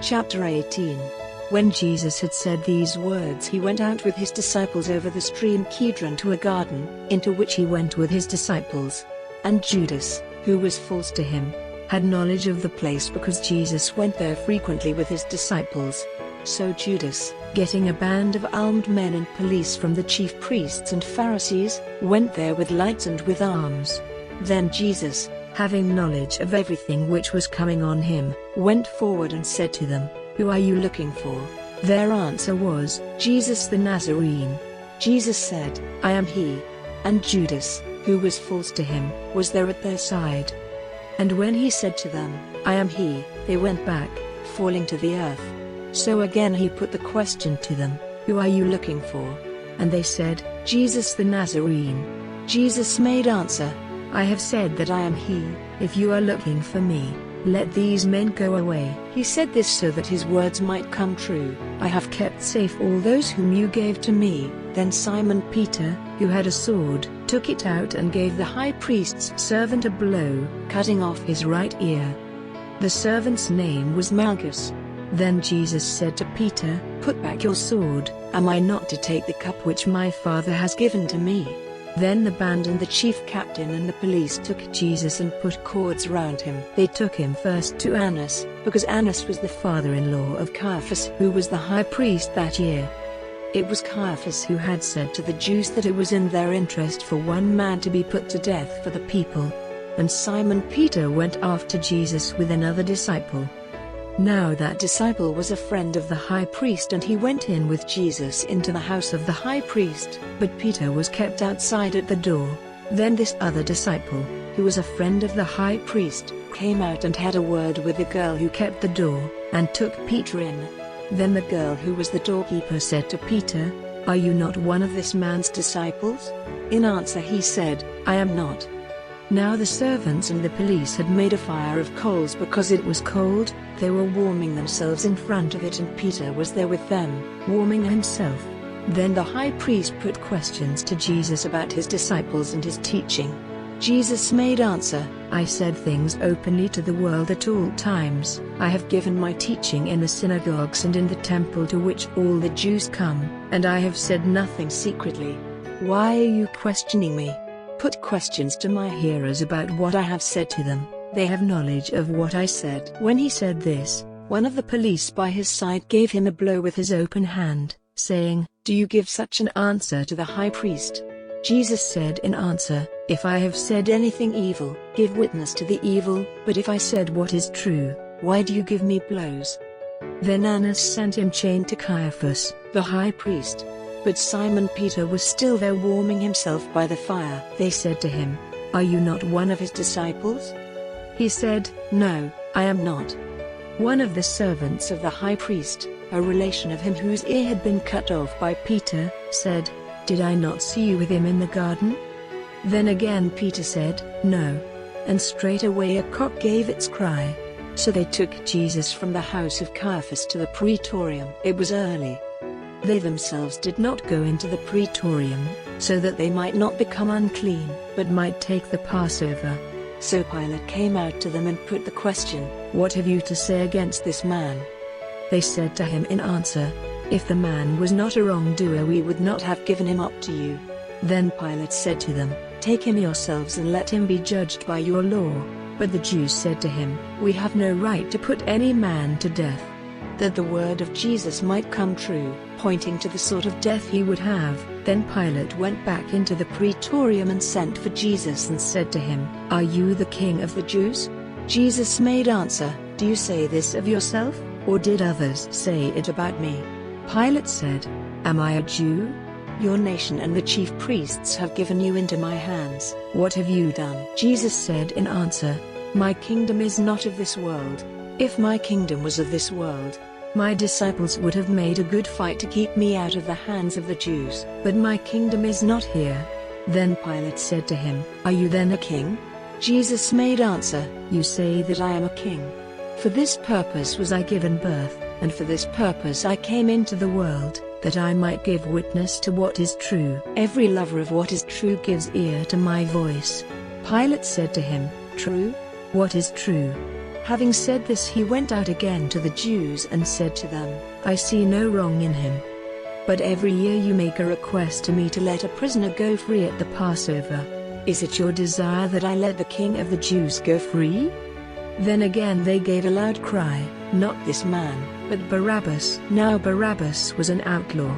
Chapter 18. When Jesus had said these words, he went out with his disciples over the stream Kidron to a garden, into which he went with his disciples. And Judas, who was false to him, had knowledge of the place because Jesus went there frequently with his disciples. So Judas, getting a band of armed men and police from the chief priests and Pharisees, went there with lights and with arms. Then Jesus, having knowledge of everything which was coming on him, went forward and said to them, "Who are you looking for?" Their answer was, "Jesus the Nazarene." Jesus said, "I am he." And Judas, who was false to him, was there at their side. And when he said to them, "I am he," they went back, falling to the earth. So again he put the question to them, "Who are you looking for?" And they said, "Jesus the Nazarene." Jesus made answer, "I have said that I am he. If you are looking for me, let these men go away." He said this so that his words might come true, "I have kept safe all those whom you gave to me." Then Simon Peter, who had a sword, took it out and gave the high priest's servant a blow, cutting off his right ear. The servant's name was Malchus. Then Jesus said to Peter, "Put back your sword. Am I not to take the cup which my Father has given to me?" Then the band and the chief captain and the police took Jesus and put cords round him. They took him first to Annas, because Annas was the father-in-law of Caiaphas, who was the high priest that year. It was Caiaphas who had said to the Jews that it was in their interest for one man to be put to death for the people. And Simon Peter went after Jesus with another disciple. Now that disciple was a friend of the high priest, and he went in with Jesus into the house of the high priest, but Peter was kept outside at the door. Then this other disciple, who was a friend of the high priest, came out and had a word with the girl who kept the door, and took Peter in. Then the girl who was the doorkeeper said to Peter, "Are you not one of this man's disciples?" In answer he said, "I am not." Now the servants and the police had made a fire of coals because it was cold. They were warming themselves in front of it, and Peter was there with them, warming himself. Then the high priest put questions to Jesus about his disciples and his teaching. Jesus made answer, "I said things openly to the world at all times. I have given my teaching in the synagogues and in the temple to which all the Jews come, and I have said nothing secretly. Why are you questioning me? Put questions to my hearers about what I have said to them. They have knowledge of what I said." When he said this, one of the police by his side gave him a blow with his open hand, saying, "Do you give such an answer to the high priest?" Jesus said in answer, "If I have said anything evil, give witness to the evil, but if I said what is true, why do you give me blows?" Then Annas sent him chained to Caiaphas, the high priest. But Simon Peter was still there warming himself by the fire. They said to him, "Are you not one of his disciples?" He said, "No, I am not." One of the servants of the high priest, a relation of him whose ear had been cut off by Peter, said, "Did I not see you with him in the garden?" Then again Peter said, "No." And straightway a cock gave its cry. So they took Jesus from the house of Caiaphas to the praetorium. It was early. They themselves did not go into the praetorium, so that they might not become unclean, but might take the Passover. So Pilate came out to them and put the question, "What have you to say against this man?" They said to him in answer, "If the man was not a wrongdoer, we would not have given him up to you." Then Pilate said to them, "Take him yourselves and let him be judged by your law." But the Jews said to him, "We have no right to put any man to death," that the word of Jesus might come true, pointing to the sort of death he would have. Then Pilate went back into the praetorium and sent for Jesus and said to him, "Are you the king of the Jews?" Jesus made answer, "Do you say this of yourself, or did others say it about me?" Pilate said, "Am I a Jew? Your nation and the chief priests have given you into my hands. What have you done?" Jesus said in answer, "My kingdom is not of this world. If my kingdom was of this world, my disciples would have made a good fight to keep me out of the hands of the Jews. But my kingdom is not here." Then Pilate said to him, "Are you then a king?" Jesus made answer, "You say that I am a king. For this purpose was I given birth, and for this purpose I came into the world, that I might give witness to what is true. Every lover of what is true gives ear to my voice." Pilate said to him, "True? What is true? Having said this, he went out again to the Jews and said to them, I see no wrong in him. But every year you make a request to me to let a prisoner go free at the Passover. Is it your desire that I let the king of the Jews go free? Then again they gave a loud cry, not this man, but Barabbas. Now Barabbas was an outlaw.